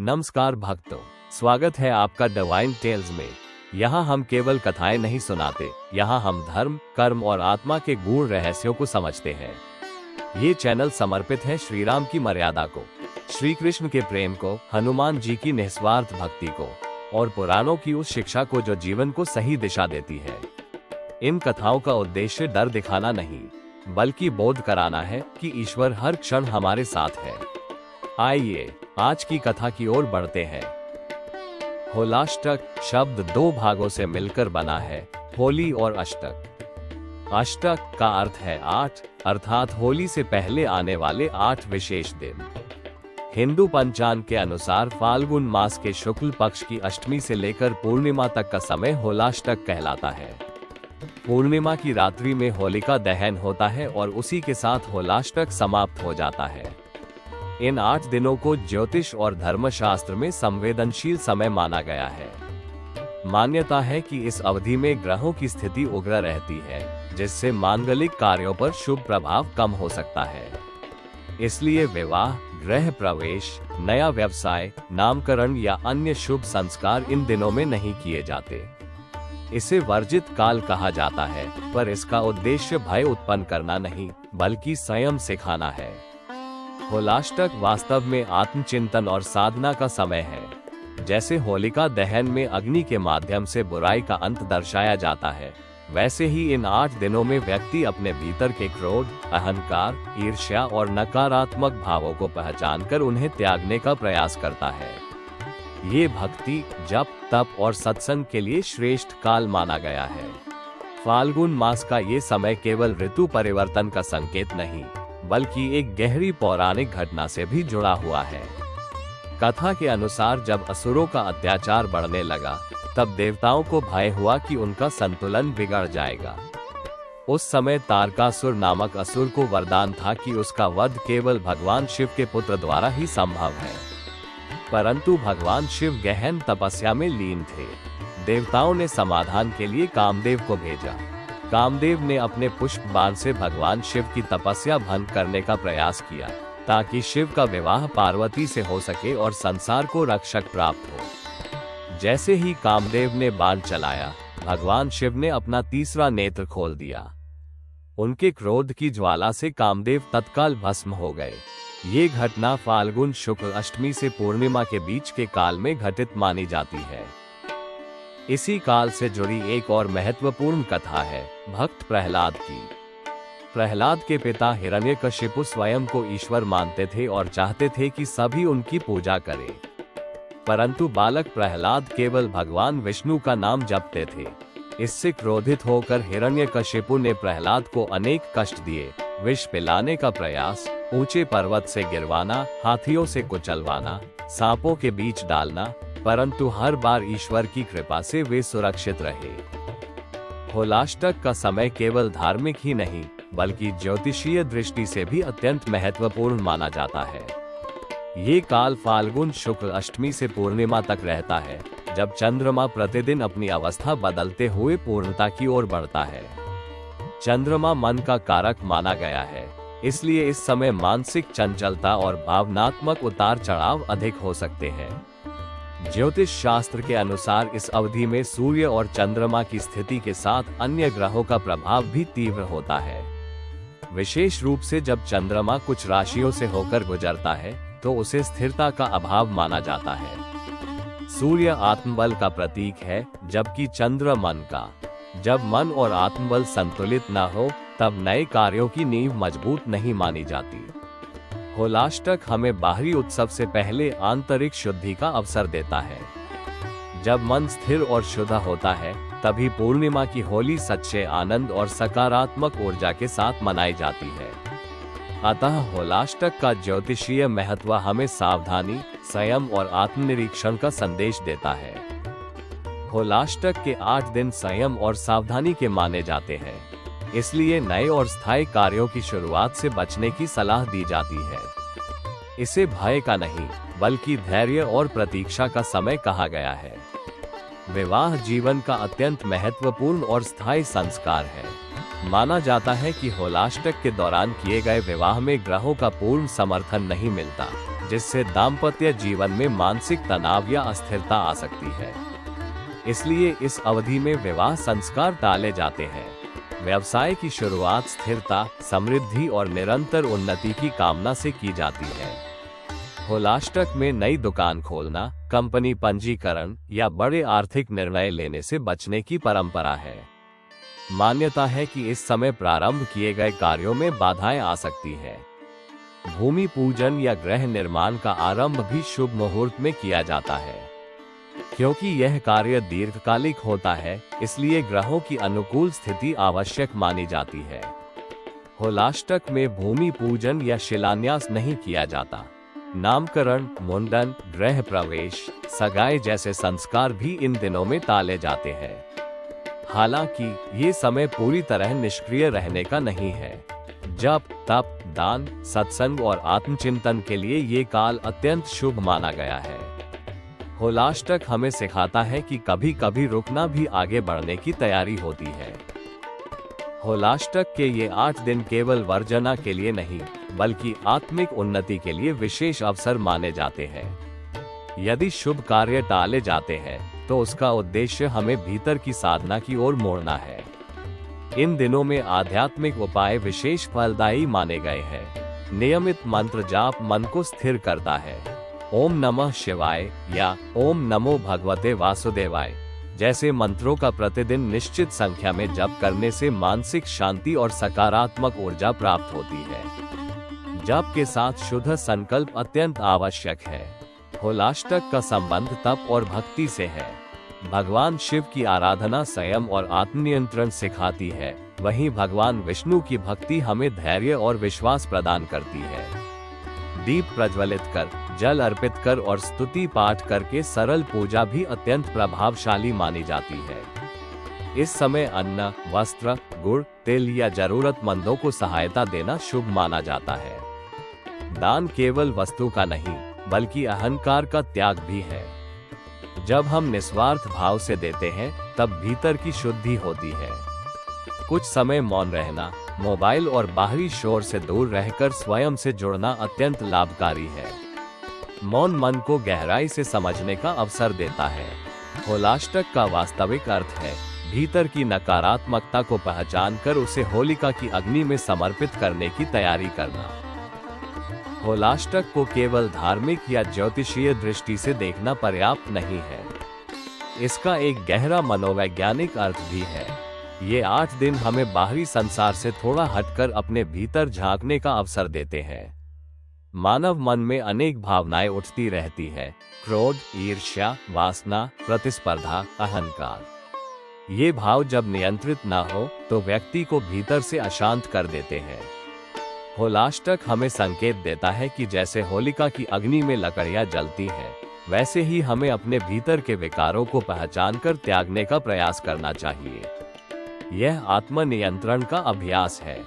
नमस्कार भक्तों, स्वागत है आपका डिवाइन टेल्स में। यहाँ हम केवल कथाएं नहीं सुनाते, यहाँ हम धर्म, कर्म और आत्मा के गूढ़ रहस्यों को समझते हैं। ये चैनल समर्पित है श्री राम की मर्यादा को, श्री कृष्ण के प्रेम को, हनुमान जी की निस्वार्थ भक्ति को और पुराणों की उस शिक्षा को जो जीवन को सही दिशा देती है। इन कथाओं का उद्देश्य डर दिखाना नहीं, बल्कि बोध कराना है कि ईश्वर हर क्षण हमारे साथ है। आइए आज की कथा की ओर बढ़ते हैं। होलाष्टक शब्द दो भागों से मिलकर बना है, होली और अष्टक। अष्टक का अर्थ है 8, अर्थात होली से पहले आने वाले 8 विशेष दिन। हिंदू पंचांग के अनुसार फाल्गुन मास के शुक्ल पक्ष की अष्टमी से लेकर पूर्णिमा तक का समय होलाष्टक कहलाता है। पूर्णिमा की रात्रि में होलिका दहन होता है और उसी के साथ होलाष्टक समाप्त हो जाता है। इन 8 दिनों को ज्योतिष और धर्मशास्त्र में संवेदनशील समय माना गया है। मान्यता है कि इस अवधि में ग्रहों की स्थिति उग्र रहती है, जिससे मांगलिक कार्यों पर शुभ प्रभाव कम हो सकता है। इसलिए विवाह, गृह प्रवेश, नया व्यवसाय, नामकरण या अन्य शुभ संस्कार इन दिनों में नहीं किए जाते। इसे वर्जित काल कहा जाता है, पर इसका उद्देश्य भय उत्पन्न करना नहीं, बल्कि संयम सिखाना है। होलाष्टक वास्तव में आत्मचिंतन और साधना का समय है। जैसे होलिका दहन में अग्नि के माध्यम से बुराई का अंत दर्शाया जाता है, वैसे ही इन 8 दिनों में व्यक्ति अपने भीतर के क्रोध, अहंकार, ईर्ष्या और नकारात्मक भावों को पहचानकर उन्हें त्यागने का प्रयास करता है। ये भक्ति, जप, तप और सत्संग के लिए श्रेष्ठ काल माना गया है। फाल्गुन मास का ये समय केवल ऋतु परिवर्तन का संकेत नहीं, बल्कि एक गहरी पौराणिक घटना से भी जुड़ा हुआ है। कथा के अनुसार जब असुरों का अत्याचार बढ़ने लगा, तब देवताओं को भय हुआ कि उनका संतुलन बिगड़ जाएगा। उस समय तारकासुर नामक असुर को वरदान था कि उसका वध केवल भगवान शिव के पुत्र द्वारा ही संभव है। परंतु भगवान शिव गहन तपस्या में लीन थे। देवताओं ने समाधान के लिए कामदेव को भेजा। कामदेव ने अपने पुष्प बाण से भगवान शिव की तपस्या भंग करने का प्रयास किया, ताकि शिव का विवाह पार्वती से हो सके और संसार को रक्षक प्राप्त हो। जैसे ही कामदेव ने बाण चलाया, भगवान शिव ने अपना तीसरा नेत्र खोल दिया। उनके क्रोध की ज्वाला से कामदेव तत्काल भस्म हो गए। ये घटना फाल्गुन शुक्ल अष्टमी से पूर्णिमा के बीच के काल में घटित मानी जाती है। इसी काल से जुड़ी एक और महत्वपूर्ण कथा है भक्त प्रहलाद की। प्रहलाद के पिता हिरण्यकशिपु स्वयं को ईश्वर मानते थे और चाहते थे कि सभी उनकी पूजा करें। परंतु बालक प्रहलाद केवल भगवान विष्णु का नाम जपते थे। इससे क्रोधित होकर हिरण्यकशिपु ने प्रहलाद को अनेक कष्ट दिए। विष पिलाने का प्रयास, ऊंचे पर्वत से गिरवाना, हाथियों से कुचलवाना, सांपों के बीच डालना, परंतु हर बार ईश्वर की कृपा से वे सुरक्षित रहे। होलाष्टक का समय केवल धार्मिक ही नहीं, बल्कि ज्योतिषीय दृष्टि से भी अत्यंत महत्वपूर्ण माना जाता है। ये काल फाल्गुन शुक्ल अष्टमी से पूर्णिमा तक रहता है, जब चंद्रमा प्रतिदिन अपनी अवस्था बदलते हुए पूर्णता की ओर बढ़ता है। चंद्रमा मन का कारक माना गया है, इसलिए इस समय मानसिक चंचलता और भावनात्मक उतार चढ़ाव अधिक हो सकते हैं। ज्योतिष शास्त्र के अनुसार इस अवधि में सूर्य और चंद्रमा की स्थिति के साथ अन्य ग्रहों का प्रभाव भी तीव्र होता है। विशेष रूप से जब चंद्रमा कुछ राशियों से होकर गुजरता है, तो उसे स्थिरता का अभाव माना जाता है। सूर्य आत्मबल का प्रतीक है, जबकि चंद्र मन का। जब मन और आत्मबल संतुलित न हो, तब नए कार्यों की नींव मजबूत नहीं मानी जाती। होलाष्टक हमें बाहरी उत्सव से पहले आंतरिक शुद्धि का अवसर देता है। जब मन स्थिर और शुद्ध होता है, तभी पूर्णिमा की होली सच्चे आनंद और सकारात्मक ऊर्जा के साथ मनाई जाती है। अतः होलाष्टक का ज्योतिषीय महत्व हमें सावधानी, संयम और आत्मनिरीक्षण का संदेश देता है। होलाष्टक के 8 दिन संयम और सावधानी के माने जाते हैं, इसलिए नए और स्थायी कार्यों की शुरुआत से बचने की सलाह दी जाती है। इसे भय का नहीं, बल्कि धैर्य और प्रतीक्षा का समय कहा गया है। विवाह जीवन का अत्यंत महत्वपूर्ण और स्थायी संस्कार है। माना जाता है कि होलाष्टक के दौरान किए गए विवाह में ग्रहों का पूर्ण समर्थन नहीं मिलता, जिससे दाम्पत्य जीवन में मानसिक तनाव या अस्थिरता आ सकती है। इसलिए इस अवधि में विवाह संस्कार टाले जाते हैं। व्यवसाय की शुरुआत स्थिरता, समृद्धि और निरंतर उन्नति की कामना से की जाती है। होलाष्टक में नई दुकान खोलना, कंपनी पंजीकरण या बड़े आर्थिक निर्णय लेने से बचने की परंपरा है। मान्यता है कि इस समय प्रारंभ किए गए कार्यों में बाधाएं आ सकती है। भूमि पूजन या गृह निर्माण का आरंभ भी शुभ मुहूर्त में किया जाता है। क्योंकि यह कार्य दीर्घकालिक होता है, इसलिए ग्रहों की अनुकूल स्थिति आवश्यक मानी जाती है। होलाष्टक में भूमि पूजन या शिलान्यास नहीं किया जाता। नामकरण, मुंडन, गृह प्रवेश, सगाई जैसे संस्कार भी इन दिनों में टाले जाते हैं। हालांकि ये समय पूरी तरह निष्क्रिय रहने का नहीं है। जप, तप, दान, सत्संग और आत्मचिंतन के लिए ये काल अत्यंत शुभ माना गया है। होलाष्टक हमें सिखाता है कि कभी कभी रुकना भी आगे बढ़ने की तैयारी होती है। होलाष्टक के ये 8 दिन केवल वर्जना के लिए नहीं, बल्कि आत्मिक उन्नति के लिए विशेष अवसर माने जाते हैं। यदि शुभ कार्य टाले जाते हैं, तो उसका उद्देश्य हमें भीतर की साधना की ओर मोड़ना है। इन दिनों में आध्यात्मिक उपाय विशेष फलदायी माने गए हैं। नियमित मंत्र जाप मन को स्थिर करता है। ओम नमः शिवाय या ओम नमो भगवते वासुदेवाय जैसे मंत्रों का प्रतिदिन निश्चित संख्या में जप करने से मानसिक शांति और सकारात्मक ऊर्जा प्राप्त होती है। जप के साथ शुद्ध संकल्प अत्यंत आवश्यक है। होलाष्टक का संबंध तप और भक्ति से है। भगवान शिव की आराधना संयम और आत्मनियंत्रण सिखाती है, वहीं भगवान विष्णु की भक्ति हमें धैर्य और विश्वास प्रदान करती है। दीप प्रज्वलित कर, जल अर्पित कर और स्तुति पाठ करके सरल पूजा भी अत्यंत प्रभावशाली मानी जाती है। इस समय अन्न, वस्त्र, गुड़, तिल या जरूरतमंदों को सहायता देना शुभ माना जाता है। दान केवल वस्तु का नहीं, बल्कि अहंकार का त्याग भी है। जब हम निस्वार्थ भाव से देते हैं, तब भीतर की शुद्धि होती है। कुछ समय मौन रहना, मोबाइल और बाहरी शोर से दूर रहकर स्वयं से जुड़ना अत्यंत लाभकारी है। मौन मन को गहराई से समझने का अवसर देता है। होलाष्टक का वास्तविक अर्थ है भीतर की नकारात्मकता को पहचानकर उसे होलिका की अग्नि में समर्पित करने की तैयारी करना। होलाष्टक को केवल धार्मिक या ज्योतिषीय दृष्टि से देखना पर्याप्त नहीं है। इसका एक गहरा मनोवैज्ञानिक अर्थ भी है। ये 8 दिन हमें बाहरी संसार से थोड़ा हटकर अपने भीतर झांकने का अवसर देते हैं। मानव मन में अनेक भावनाएं उठती रहती है। क्रोध, ईर्ष्या, वासना, प्रतिस्पर्धा, अहंकार। ये भाव जब नियंत्रित न हो तो व्यक्ति को भीतर से अशांत कर देते हैं। होलाष्टक हमें संकेत देता है कि जैसे होलिका की अग्नि में लकड़ियां जलती हैं, वैसे ही हमें अपने भीतर के विकारों को पहचानकर त्यागने का प्रयास करना चाहिए। यह आत्मनियंत्रण का अभ्यास है।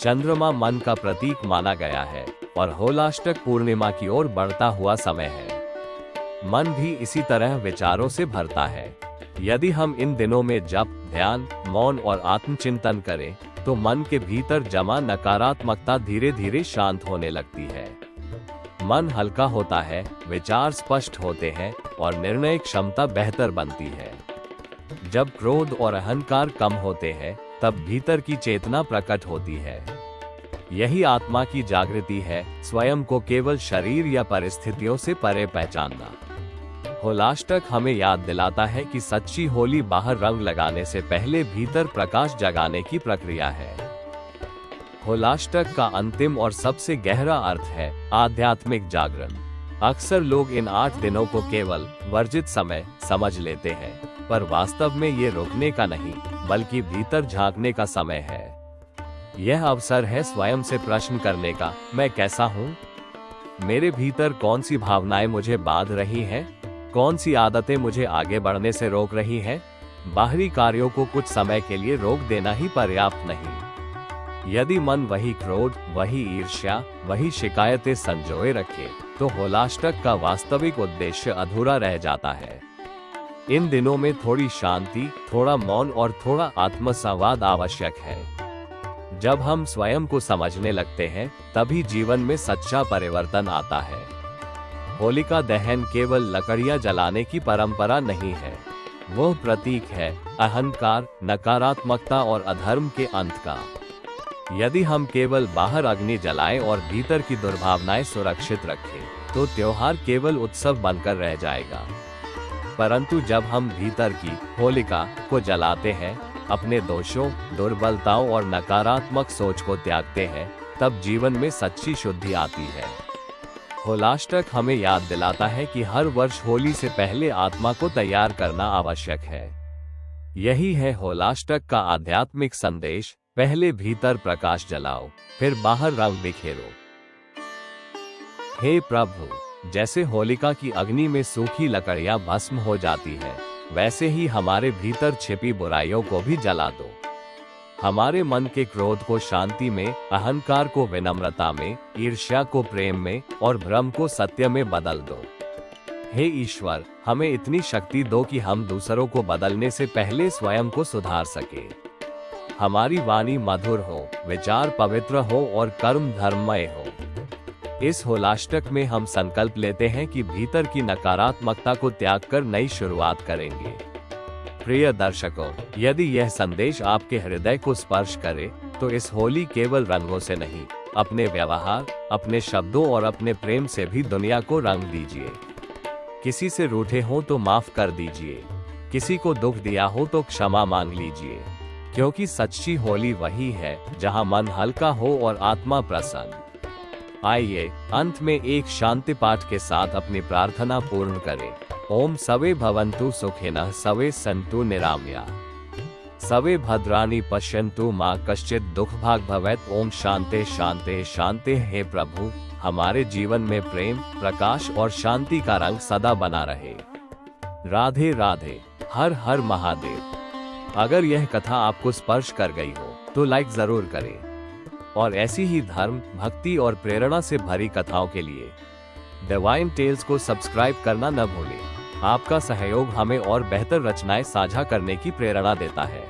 चंद्रमा मन का प्रतीक माना गया है और होलाष्टक पूर्णिमा की ओर बढ़ता हुआ समय है। मन भी इसी तरह विचारों से भरता है। यदि हम इन दिनों में जप, ध्यान, मौन और आत्मचिंतन करें, तो मन के भीतर जमा नकारात्मकता धीरे धीरे शांत होने लगती है। मन हल्का होता है, विचार स्पष्ट होते हैं और निर्णय क्षमता बेहतर बनती है। जब क्रोध और अहंकार कम होते हैं, तब भीतर की चेतना प्रकट होती है। यही आत्मा की जागृति है, स्वयं को केवल शरीर या परिस्थितियों से परे पहचानना। होलाष्टक हमें याद दिलाता है कि सच्ची होली बाहर रंग लगाने से पहले भीतर प्रकाश जगाने की प्रक्रिया है। होलाष्टक का अंतिम और सबसे गहरा अर्थ है आध्यात्मिक जागरण। अक्सर लोग इन 8 दिनों को केवल वर्जित समय समझ लेते हैं, पर वास्तव में ये रुकने का नहीं, बल्कि भीतर झांकने का समय है। यह अवसर है स्वयं से प्रश्न करने का, मैं कैसा हूँ? मेरे भीतर कौन सी भावनाएं मुझे बांध रही हैं? कौन सी आदतें मुझे आगे बढ़ने से रोक रही हैं? बाहरी कार्यों को कुछ समय के लिए रोक देना ही पर्याप्त नहीं। यदि मन वही क्रोध, वही ईर्ष्या, वही शिकायतें संजोए रखे, तो होलाष्टक का वास्तविक उद्देश्य अधूरा रह जाता है। इन दिनों में थोड़ी शांति, थोड़ा मौन और थोड़ा आत्मसंवाद आवश्यक है। जब हम स्वयं को समझने लगते हैं, तभी जीवन में सच्चा परिवर्तन आता है। होलिका दहन केवल लकड़ियां जलाने की परंपरा नहीं है, वह प्रतीक है अहंकार, नकारात्मकता और अधर्म के अंत का। यदि हम केवल बाहर अग्नि जलाएं और भीतर की दुर्भावनाएं सुरक्षित रखें, तो त्योहार केवल उत्सव बनकर रह जाएगा। परंतु जब हम भीतर की होलिका को जलाते हैं, अपने दोषों, दुर्बलताओं और नकारात्मक सोच को त्यागते हैं, तब जीवन में सच्ची शुद्धि आती है। होलाष्टक हमें याद दिलाता है कि हर वर्ष होली से पहले आत्मा को तैयार करना आवश्यक है। यही है होलाष्टक का आध्यात्मिक संदेश, पहले भीतर प्रकाश जलाओ, फिर बाहर रंग बिखेरो। हे प्रभु, जैसे होलिका की अग्नि में सूखी लकड़ियां भस्म हो जाती है, वैसे ही हमारे भीतर छिपी बुराइयों को भी जला दो। हमारे मन के क्रोध को शांति में, अहंकार को विनम्रता में, ईर्ष्या को प्रेम में और भ्रम को सत्य में बदल दो। हे ईश्वर, हमें इतनी शक्ति दो कि हम दूसरों को बदलने से पहले स्वयं को सुधार सके। हमारी वाणी मधुर हो, विचार पवित्र हो और कर्म धर्ममय हो। इस होलाष्टक में हम संकल्प लेते हैं कि भीतर की नकारात्मकता को त्याग कर नई शुरुआत करेंगे। प्रिय दर्शकों, यदि यह संदेश आपके हृदय को स्पर्श करे, तो इस होली केवल रंगों से नहीं, अपने व्यवहार, अपने शब्दों और अपने प्रेम से भी दुनिया को रंग दीजिए। किसी से रूठे हो तो माफ कर दीजिए, किसी को दुख दिया हो तो क्षमा मांग लीजिए, क्योंकि सच्ची होली वही है जहां मन हल्का हो और आत्मा प्रसन्न। आइए अंत में एक शांति पाठ के साथ अपनी प्रार्थना पूर्ण करें। ओम सवे भवन्तु सुखिनः, सवे सन्तु निरामया, सवे भद्राणि पश्यन्तु, मा कश्चित् दुःखभाग् भवेत्। ओम शांति शांति शांति। हे प्रभु, हमारे जीवन में प्रेम, प्रकाश और शांति का रंग सदा बना रहे। राधे राधे। हर हर महादेव। अगर यह कथा आपको स्पर्श कर गई हो तो लाइक जरूर करें, और ऐसी ही धर्म, भक्ति और प्रेरणा से भरी कथाओं के लिए डिवाइन टेल्स को सब्सक्राइब करना न भूलें। आपका सहयोग हमें और बेहतर रचनाएं साझा करने की प्रेरणा देता है।